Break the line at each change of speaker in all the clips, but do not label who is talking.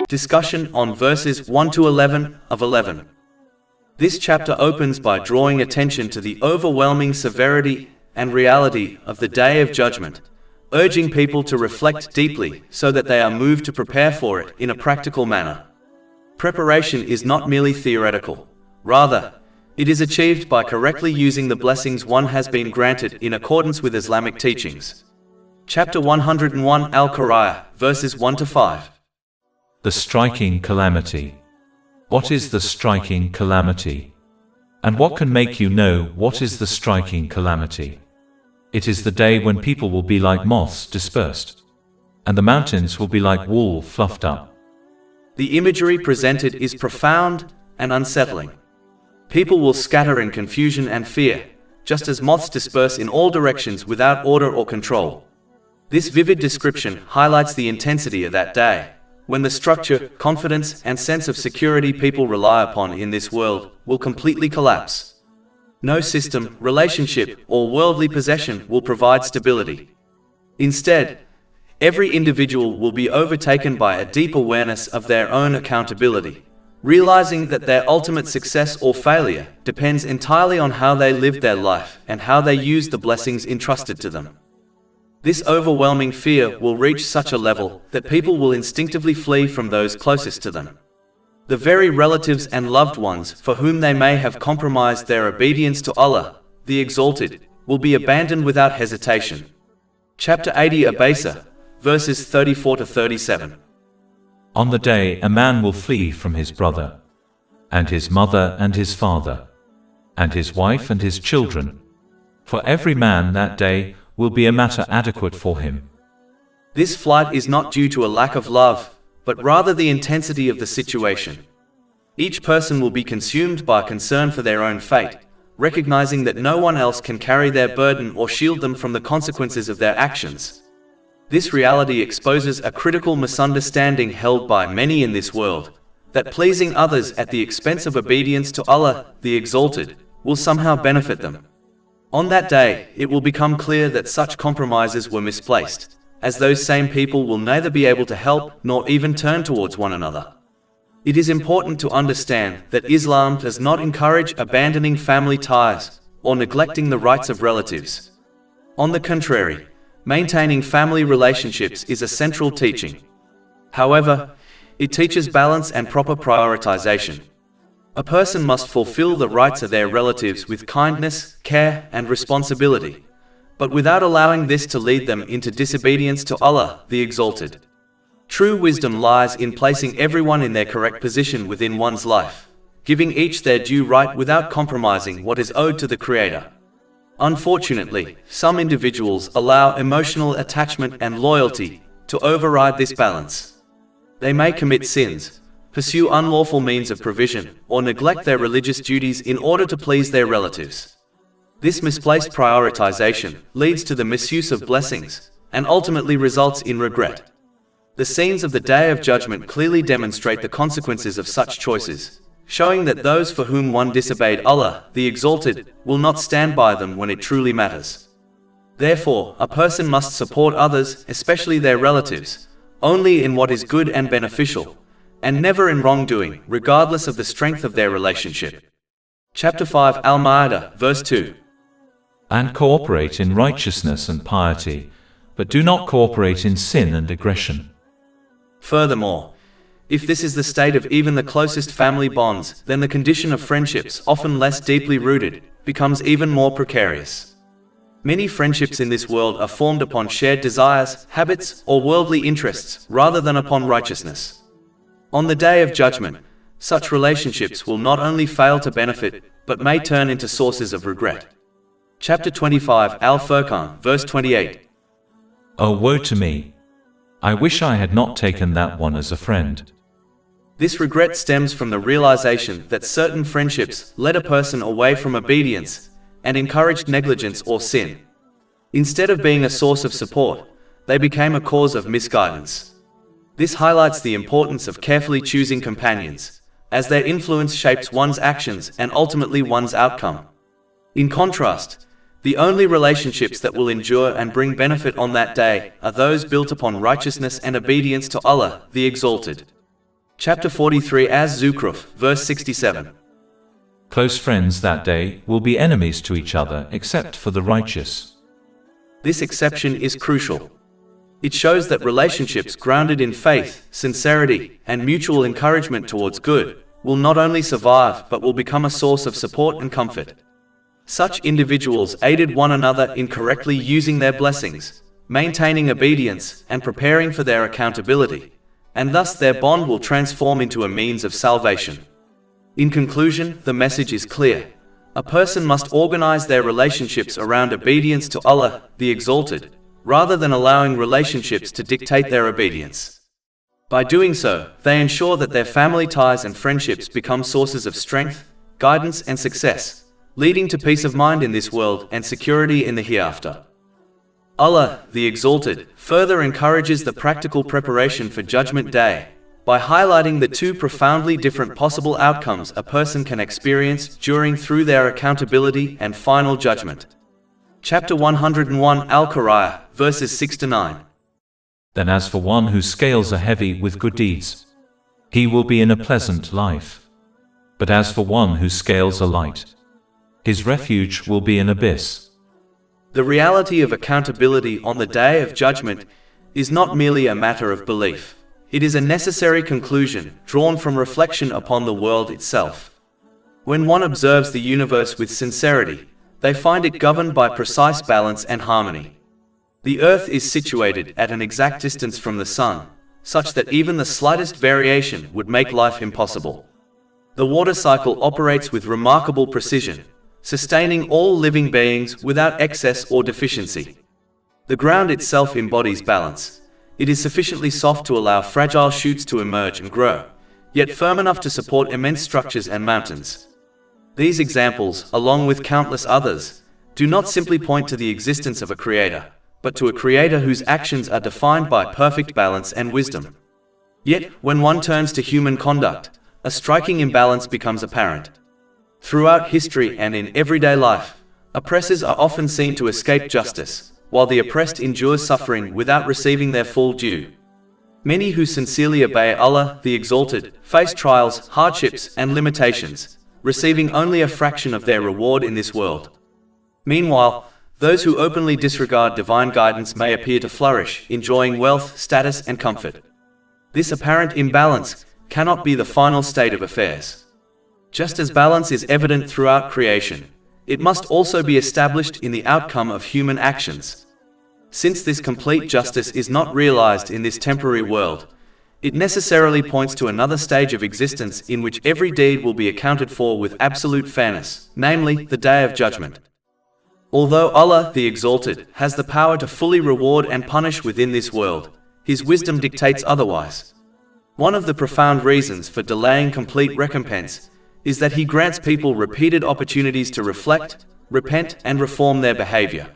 Discussion on verses 1 to 11 of 11. This chapter opens by drawing attention to the overwhelming severity and reality of the Day of Judgment, urging people to reflect deeply so that they are moved to prepare for it in a practical manner. Preparation is not merely theoretical. Rather, it is achieved by correctly using the blessings one has been granted in accordance with Islamic teachings. Chapter 101 Al-Qariah, verses 1 to 5.
The striking calamity. What is the striking calamity? And what can make you know what is the striking calamity? It is the day when people will be like moths dispersed, and the mountains will be like wool fluffed up.
The imagery presented is profound and unsettling. People will scatter in confusion and fear, just as moths disperse in all directions without order or control. This vivid description highlights the intensity of that day, when the structure, confidence, and sense of security people rely upon in this world will completely collapse. No system, relationship, or worldly possession will provide stability. Instead, every individual will be overtaken by a deep awareness of their own accountability, realizing that their ultimate success or failure depends entirely on how they live their life and how they use the blessings entrusted to them. This overwhelming fear will reach such a level that people will instinctively flee from those closest to them. The very relatives and loved ones for whom they may have compromised their obedience to Allah, the Exalted, will be abandoned without hesitation. Chapter 80 Abasa, verses 34 to 37.
On the day a man will flee from his brother, and his mother and his father, and his wife and his children. For every man that day will be a matter adequate for him.
This flight is not due to a lack of love, but rather the intensity of the situation. Each person will be consumed by concern for their own fate, recognizing that no one else can carry their burden or shield them from the consequences of their actions. This reality exposes a critical misunderstanding held by many in this world, that pleasing others at the expense of obedience to Allah, the Exalted, will somehow benefit them. On that day, it will become clear that such compromises were misplaced, as those same people will neither be able to help nor even turn towards one another. It is important to understand that Islam does not encourage abandoning family ties or neglecting the rights of relatives. On the contrary, maintaining family relationships is a central teaching. However, it teaches balance and proper prioritization. A person must fulfill the rights of their relatives with kindness, care, and responsibility, but without allowing this to lead them into disobedience to Allah, the Exalted. True wisdom lies in placing everyone in their correct position within one's life, giving each their due right without compromising what is owed to the Creator. Unfortunately, some individuals allow emotional attachment and loyalty to override this balance. They may commit sins, pursue unlawful means of provision, or neglect their religious duties in order to please their relatives. This misplaced prioritization leads to the misuse of blessings, and ultimately results in regret. The scenes of the Day of Judgment clearly demonstrate the consequences of such choices, showing that those for whom one disobeyed Allah, the Exalted, will not stand by them when it truly matters. Therefore, a person must support others, especially their relatives, only in what is good and beneficial, and never in wrongdoing, regardless of the strength of their relationship. Chapter 5 Al-Ma'idah, verse 2.
And cooperate in righteousness and piety, but do not cooperate in sin and aggression.
Furthermore, if this is the state of even the closest family bonds, then the condition of friendships, often less deeply rooted, becomes even more precarious. Many friendships in this world are formed upon shared desires, habits, or worldly interests, rather than upon righteousness. On the Day of Judgment, such relationships will not only fail to benefit, but may turn into sources of regret. Chapter 25 Al-Furqan, verse 28.
Oh, woe to me! I wish I had not taken that one as a friend.
This regret stems from the realization that certain friendships led a person away from obedience and encouraged negligence or sin. Instead of being a source of support, they became a cause of misguidance. This highlights the importance of carefully choosing companions, as their influence shapes one's actions and ultimately one's outcome. In contrast, the only relationships that will endure and bring benefit on that day are those built upon righteousness and obedience to Allah, the Exalted. Chapter 43 Az-Zukhruf, verse 67.
Close friends that day will be enemies to each other except for the righteous.
This exception is crucial. It shows that relationships grounded in faith, sincerity, and mutual encouragement towards good will not only survive but will become a source of support and comfort. Such individuals aided one another in correctly using their blessings, maintaining obedience, and preparing for their accountability, and thus their bond will transform into a means of salvation. In conclusion, the message is clear. A person must organize their relationships around obedience to Allah, the Exalted, rather than allowing relationships to dictate their obedience. By doing so, they ensure that their family ties and friendships become sources of strength, guidance, and success, leading to peace of mind in this world and security in the hereafter. Allah, the Exalted, further encourages the practical preparation for Judgment Day by highlighting the two profoundly different possible outcomes a person can experience through their accountability and final judgment. Chapter 101 Al-Qariah, verses 6 to 9.
Then as for one whose scales are heavy with good deeds, he will be in a pleasant life. But as for one whose scales are light, his refuge will be an abyss.
The reality of accountability on the Day of Judgment is not merely a matter of belief. It is a necessary conclusion drawn from reflection upon the world itself. When one observes the universe with sincerity, they find it governed by precise balance and harmony. The earth is situated at an exact distance from the sun, such that even the slightest variation would make life impossible. The water cycle operates with remarkable precision, sustaining all living beings without excess or deficiency. The ground itself embodies balance. It is sufficiently soft to allow fragile shoots to emerge and grow, yet firm enough to support immense structures and mountains. These examples, along with countless others, do not simply point to the existence of a creator, but to a creator whose actions are defined by perfect balance and wisdom. Yet, when one turns to human conduct, a striking imbalance becomes apparent. Throughout history and in everyday life, oppressors are often seen to escape justice, while the oppressed endure suffering without receiving their full due. Many who sincerely obey Allah, the Exalted, face trials, hardships, and limitations, receiving only a fraction of their reward in this world. Meanwhile, those who openly disregard divine guidance may appear to flourish, enjoying wealth, status, and comfort. This apparent imbalance cannot be the final state of affairs. Just as balance is evident throughout creation, it must also be established in the outcome of human actions. Since this complete justice is not realized in this temporary world, it necessarily points to another stage of existence in which every deed will be accounted for with absolute fairness, namely, the Day of Judgment. Although Allah, the Exalted, has the power to fully reward and punish within this world, His wisdom dictates otherwise. One of the profound reasons for delaying complete recompense is that He grants people repeated opportunities to reflect, repent, and reform their behavior.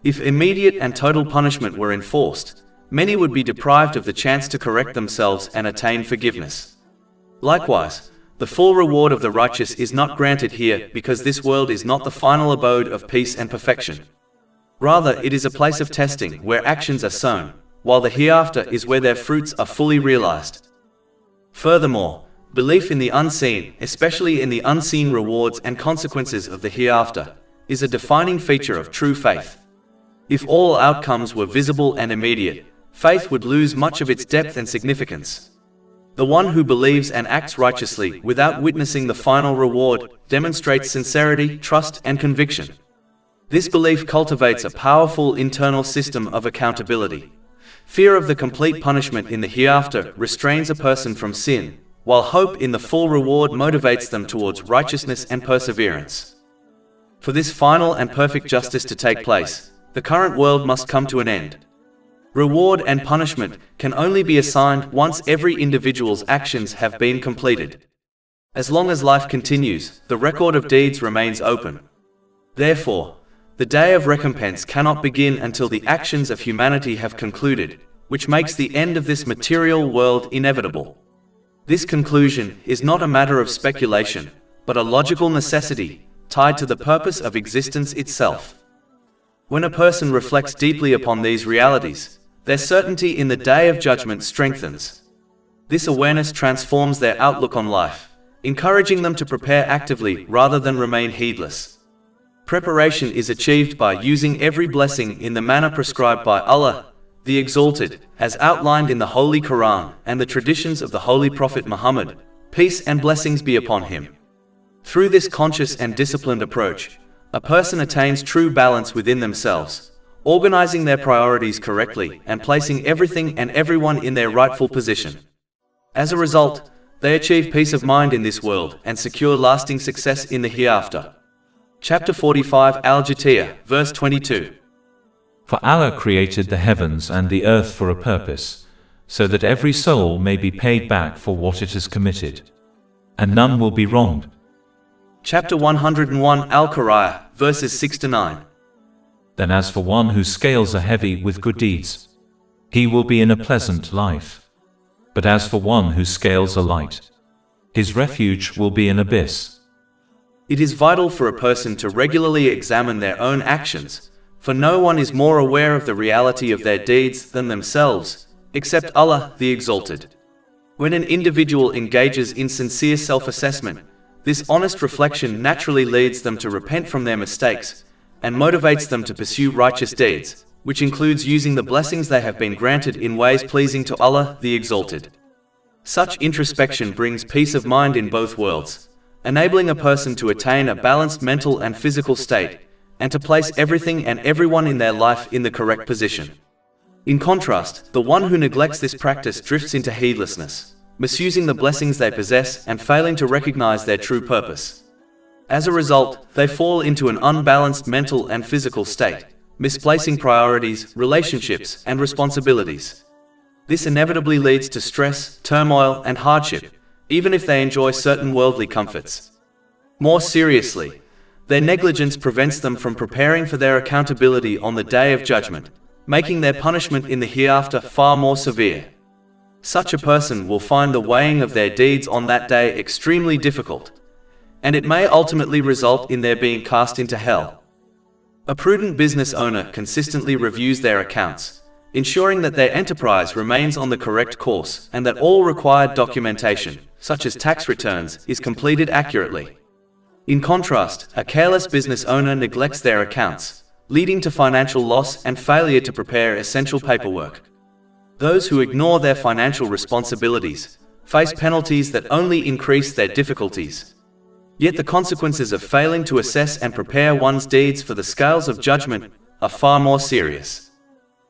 If immediate and total punishment were enforced, many would be deprived of the chance to correct themselves and attain forgiveness. Likewise, the full reward of the righteous is not granted here because this world is not the final abode of peace and perfection. Rather, it is a place of testing where actions are sown, while the hereafter is where their fruits are fully realized. Furthermore, belief in the unseen, especially in the unseen rewards and consequences of the hereafter, is a defining feature of true faith. If all outcomes were visible and immediate, faith would lose much of its depth and significance. The one who believes and acts righteously without witnessing the final reward demonstrates sincerity, trust, and conviction. This belief cultivates a powerful internal system of accountability. Fear of the complete punishment in the hereafter restrains a person from sin, while hope in the full reward motivates them towards righteousness and perseverance. For this final and perfect justice to take place, the current world must come to an end. Reward and punishment can only be assigned once every individual's actions have been completed. As long as life continues, the record of deeds remains open. Therefore, the day of recompense cannot begin until the actions of humanity have concluded, which makes the end of this material world inevitable. This conclusion is not a matter of speculation, but a logical necessity, tied to the purpose of existence itself. When a person reflects deeply upon these realities, their certainty in the Day of Judgment strengthens. This awareness transforms their outlook on life, encouraging them to prepare actively rather than remain heedless. Preparation is achieved by using every blessing in the manner prescribed by Allah, the Exalted, as outlined in the Holy Quran and the traditions of the Holy Prophet Muhammad, peace and blessings be upon him. Through this conscious and disciplined approach, a person attains true balance within themselves, organizing their priorities correctly and placing everything and everyone in their rightful position. As a result, they achieve peace of mind in this world and secure lasting success in the hereafter. Chapter 45 Al-Jatiyah, verse 22.
For Allah created the heavens and the earth for a purpose, so that every soul may be paid back for what it has committed, and none will be wronged.
Chapter 101 Al-Qariah, verses 6 to 9.
Then as for one whose scales are heavy with good deeds, he will be in a pleasant life. But as for one whose scales are light, his refuge will be an abyss.
It is vital for a person to regularly examine their own actions, for no one is more aware of the reality of their deeds than themselves, except Allah the Exalted. When an individual engages in sincere self-assessment, this honest reflection naturally leads them to repent from their mistakes and motivates them to pursue righteous deeds, which includes using the blessings they have been granted in ways pleasing to Allah the Exalted. Such introspection brings peace of mind in both worlds, enabling a person to attain a balanced mental and physical state, and to place everything and everyone in their life in the correct position. In contrast, the one who neglects this practice drifts into heedlessness, misusing the blessings they possess and failing to recognize their true purpose. As a result, they fall into an unbalanced mental and physical state, misplacing priorities, relationships, and responsibilities. This inevitably leads to stress, turmoil, and hardship, even if they enjoy certain worldly comforts. More seriously, their negligence prevents them from preparing for their accountability on the Day of Judgment, making their punishment in the hereafter far more severe. Such a person will find the weighing of their deeds on that day extremely difficult, and it may ultimately result in their being cast into hell. A prudent business owner consistently reviews their accounts, ensuring that their enterprise remains on the correct course and that all required documentation, such as tax returns, is completed accurately. In contrast, a careless business owner neglects their accounts, leading to financial loss and failure to prepare essential paperwork. Those who ignore their financial responsibilities face penalties that only increase their difficulties. Yet the consequences of failing to assess and prepare one's deeds for the scales of judgment are far more serious.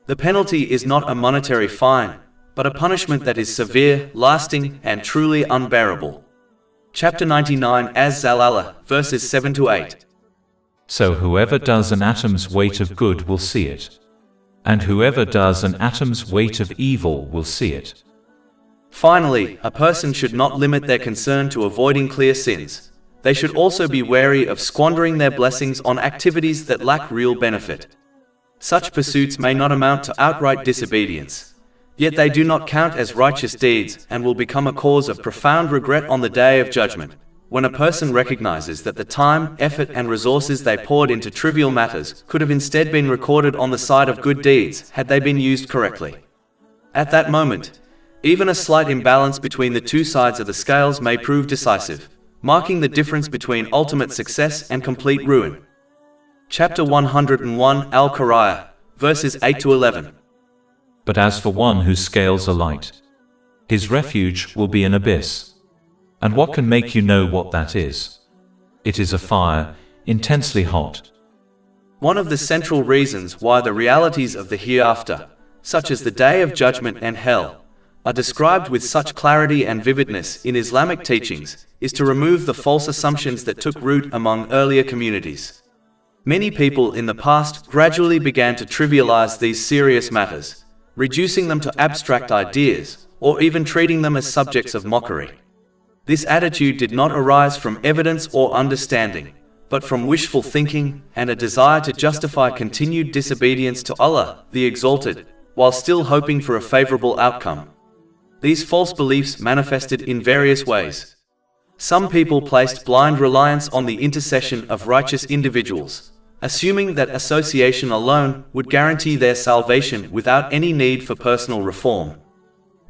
The penalty is not a monetary fine, but a punishment that is severe, lasting, and truly unbearable. Chapter 99 Az-Zalalah, verses 7 to 8.
So whoever does an atom's weight of good will see it, and whoever does an atom's weight of evil will see it.
Finally, a person should not limit their concern to avoiding clear sins. They should also be wary of squandering their blessings on activities that lack real benefit. Such pursuits may not amount to outright disobedience, yet they do not count as righteous deeds and will become a cause of profound regret on the Day of Judgment, when a person recognizes that the time, effort, and resources they poured into trivial matters could have instead been recorded on the side of good deeds had they been used correctly. At that moment, even a slight imbalance between the two sides of the scales may prove decisive, marking the difference between ultimate success and complete ruin. Chapter 101 Al-Qariah, verses 8 to 11.
But as for one whose scales are light, his refuge will be an abyss. And what can make you know what that is? It is a fire, intensely hot.
One of the central reasons why the realities of the hereafter, such as the Day of Judgment and hell, are described with such clarity and vividness in Islamic teachings, is to remove the false assumptions that took root among earlier communities. Many people in the past gradually began to trivialize these serious matters, reducing them to abstract ideas, or even treating them as subjects of mockery. This attitude did not arise from evidence or understanding, but from wishful thinking and a desire to justify continued disobedience to Allah, the Exalted, while still hoping for a favorable outcome. These false beliefs manifested in various ways. Some people placed blind reliance on the intercession of righteous individuals, assuming that association alone would guarantee their salvation without any need for personal reform.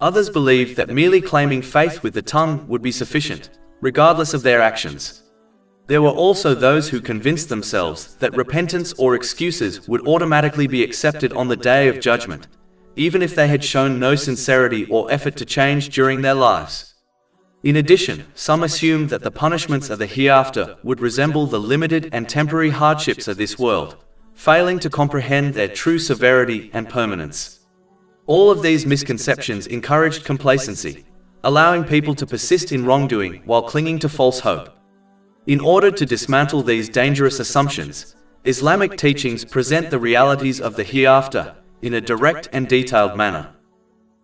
Others believed that merely claiming faith with the tongue would be sufficient, regardless of their actions. There were also those who convinced themselves that repentance or excuses would automatically be accepted on the day of judgment, even if they had shown no sincerity or effort to change during their lives. In addition, some assumed that the punishments of the hereafter would resemble the limited and temporary hardships of this world, failing to comprehend their true severity and permanence. All of these misconceptions encouraged complacency, allowing people to persist in wrongdoing while clinging to false hope. In order to dismantle these dangerous assumptions, Islamic teachings present the realities of the hereafter in a direct and detailed manner.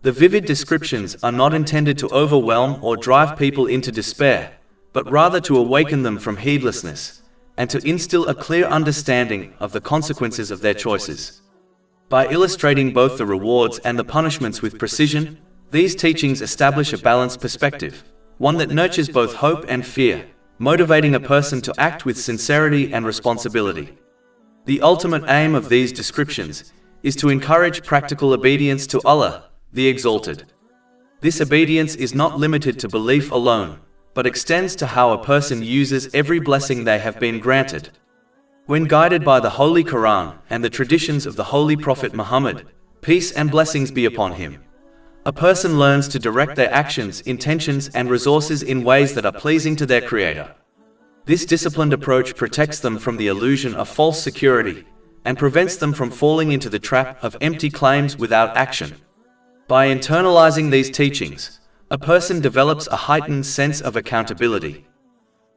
The vivid descriptions are not intended to overwhelm or drive people into despair, but rather to awaken them from heedlessness and to instill a clear understanding of the consequences of their choices. By illustrating both the rewards and the punishments with precision, these teachings establish a balanced perspective, one that nurtures both hope and fear, motivating a person to act with sincerity and responsibility. The ultimate aim of these descriptions is to encourage practical obedience to Allah, the Exalted. This obedience is not limited to belief alone, but extends to how a person uses every blessing they have been granted. When guided by the Holy Quran and the traditions of the Holy Prophet Muhammad, peace and blessings be upon him, a person learns to direct their actions, intentions, and resources in ways that are pleasing to their Creator. This disciplined approach protects them from the illusion of false security and prevents them from falling into the trap of empty claims without action. By internalizing these teachings, a person develops a heightened sense of accountability.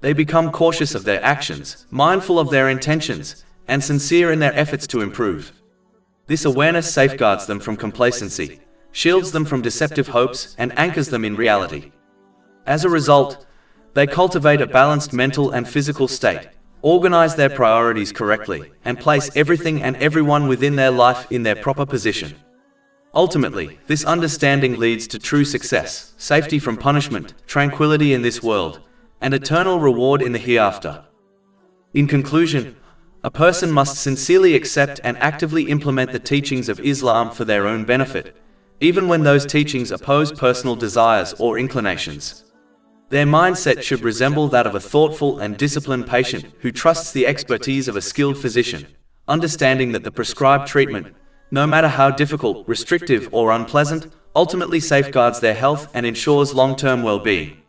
They become cautious of their actions, mindful of their intentions, and sincere in their efforts to improve. This awareness safeguards them from complacency, shields them from deceptive hopes, and anchors them in reality. As a result, they cultivate a balanced mental and physical state, organize their priorities correctly, and place everything and everyone within their life in their proper position. Ultimately, this understanding leads to true success, safety from punishment, tranquility in this world, and eternal reward in the hereafter. In conclusion, a person must sincerely accept and actively implement the teachings of Islam for their own benefit, even when those teachings oppose personal desires or inclinations. Their mindset should resemble that of a thoughtful and disciplined patient who trusts the expertise of a skilled physician, understanding that the prescribed treatment, no matter how difficult, restrictive, or unpleasant, ultimately safeguards their health and ensures long-term well-being.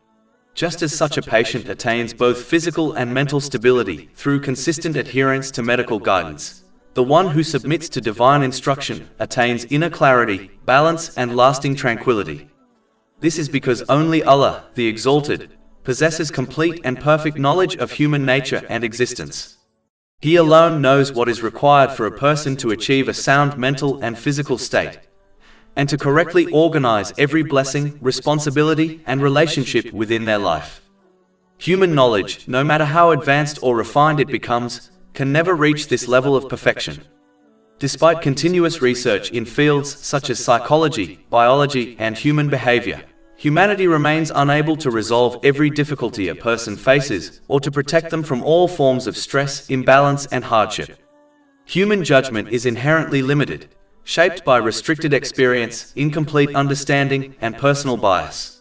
Just as such a patient attains both physical and mental stability through consistent adherence to medical guidance, the one who submits to divine instruction attains inner clarity, balance, and lasting tranquility. This is because only Allah, the Exalted, possesses complete and perfect knowledge of human nature and existence. He alone knows what is required for a person to achieve a sound mental and physical state, and to correctly organize every blessing, responsibility, and relationship within their life. Human knowledge, no matter how advanced or refined it becomes, can never reach this level of perfection. Despite continuous research in fields such as psychology, biology, and human behavior, humanity remains unable to resolve every difficulty a person faces or to protect them from all forms of stress, imbalance, and hardship. Human judgment is inherently limited, shaped by restricted experience, incomplete understanding, and personal bias.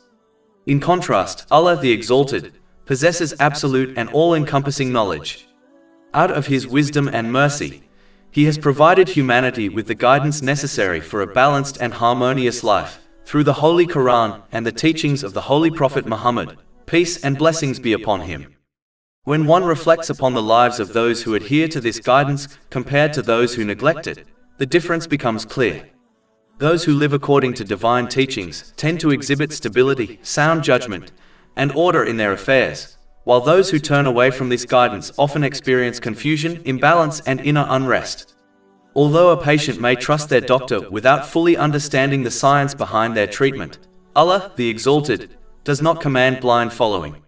In contrast, Allah the Exalted possesses absolute and all-encompassing knowledge. Out of His wisdom and mercy, He has provided humanity with the guidance necessary for a balanced and harmonious life, through the Holy Quran and the teachings of the Holy Prophet Muhammad, peace and blessings be upon him. When one reflects upon the lives of those who adhere to this guidance compared to those who neglect it, the difference becomes clear. Those who live according to divine teachings tend to exhibit stability, sound judgment, and order in their affairs, while those who turn away from this guidance often experience confusion, imbalance, and inner unrest. Although a patient may trust their doctor without fully understanding the science behind their treatment, Allah, the Exalted, does not command blind following.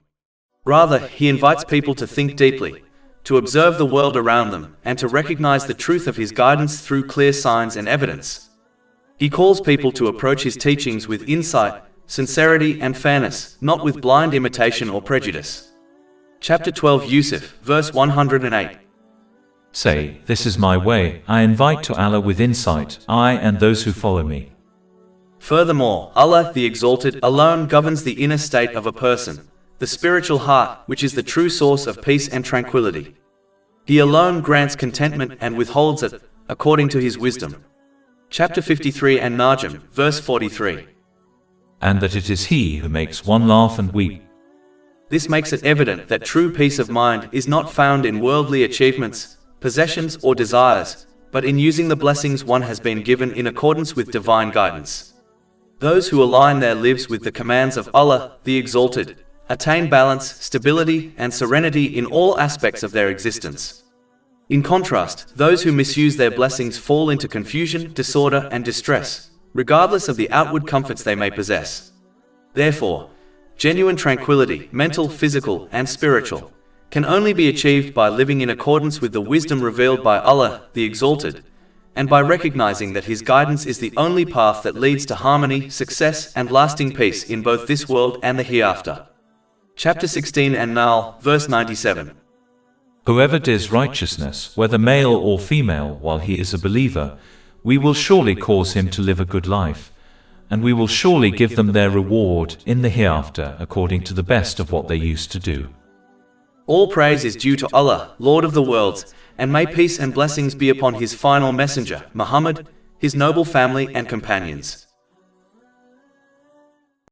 Rather, He invites people to think deeply, to observe the world around them, and to recognize the truth of His guidance through clear signs and evidence. He calls people to approach His teachings with insight, sincerity, and fairness, not with blind imitation or prejudice. Chapter 12 Yusuf, verse 108.
Say, this is my way, I invite to Allah with insight, I and those who follow me.
Furthermore, Allah, the Exalted, alone governs the inner state of a person, the spiritual heart, which is the true source of peace and tranquility. He alone grants contentment and withholds it, according to His wisdom. Chapter 53 and Najm, verse 43.
And that it is He who makes one laugh and weep.
This makes it evident that true peace of mind is not found in worldly achievements, possessions or desires, but in using the blessings one has been given in accordance with divine guidance. Those who align their lives with the commands of Allah, the Exalted, attain balance, stability, and serenity in all aspects of their existence. In contrast, those who misuse their blessings fall into confusion, disorder, and distress, regardless of the outward comforts they may possess. Therefore, genuine tranquility, mental, physical, and spiritual, can only be achieved by living in accordance with the wisdom revealed by Allah, the Exalted, and by recognizing that His guidance is the only path that leads to harmony, success, and lasting peace in both this world and the hereafter. Chapter 16 and Nahl, verse 97.
Whoever does righteousness, whether male or female, while he is a believer, we will surely cause him to live a good life, and we will surely give them their reward in the hereafter according to the best of what they used to do.
All praise is due to Allah, Lord of the worlds, and may peace and blessings be upon His final messenger, Muhammad, his noble family and companions.